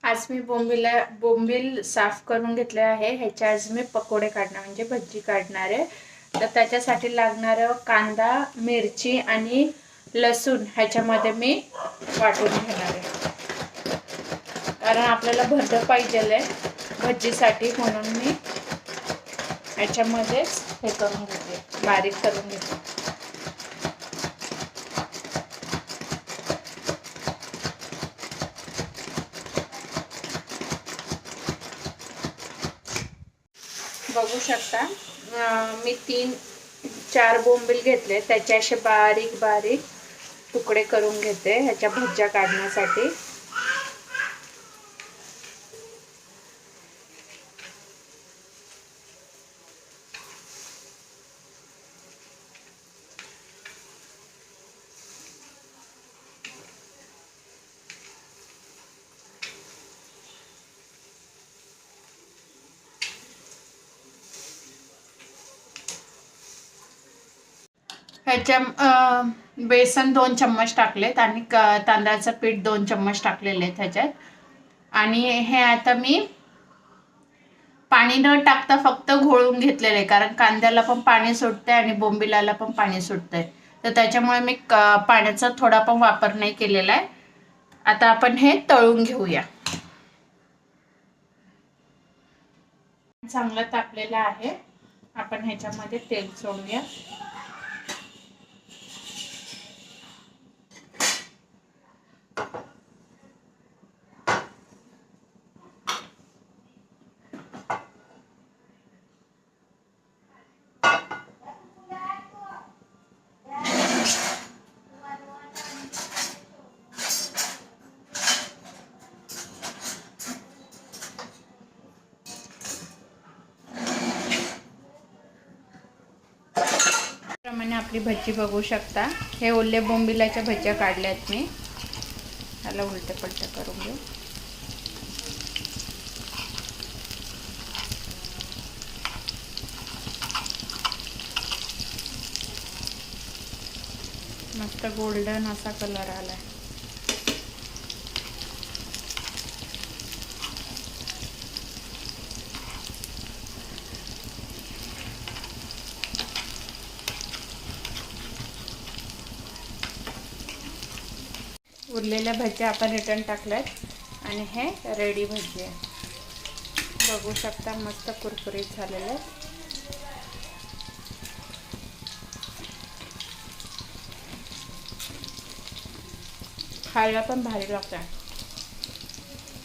आज मी बोंबील साफ करून घेतले आहे। ह्याचे आज मी पकोडे काढणार म्हणजे भजी काढणार आहे। तर त्याच्यासाठी लागणारं कांदा, मिरची आणि लसूण ह्याच्यामध्ये मी वाटून घेणार आहे, कारण आपल्याला भरड पाहिजे आहे भजीसाठी, म्हणून मी ह्याच्यामध्येच हे करून घेते, बारीक करून घेते। बघू शकता मी 3-4 बोंबील घेतले, त्याचे असे बारीक बारीक तुकडे करून घेते ह्याच्या भज्या काढण्यासाठी। ह्याच्या बेसन 2 चम्मच टाकलेत आणि तांदळाचं पीठ 2 चम्मच टाकलेले आहेत ह्याच्यात। आणि हे आता मी पाणी न टाकता फक्त घोळून घेतलेलं आहे, कारण कांद्याला पण पाणी सुटते आणि बोंबिलाला पण पाणी सुटते, तर त्याच्यामुळे मी पाण्याचा थोडा पण वापर नाही केलेला आहे। आता आपण हे तळून घेऊया। चांगलं तापलेलं आहे, आपण ह्याच्यामध्ये तेल सोडूया। प्रमाणे आपली भजी बघू शकता, हे ओले बोंबिलाच्या भज्या काढल्यात मी। ह्याला उलटे पलटे करून घेऊ। मस्त गोल्डन असा कलर आलाय। उरलेल्या भज्या आपण रिटर्न टाकल्यात आणि हे रेडी भजी आहे, बघू शकता मस्त कुरकुरीत झालेले। खायला पण भारी लागतं।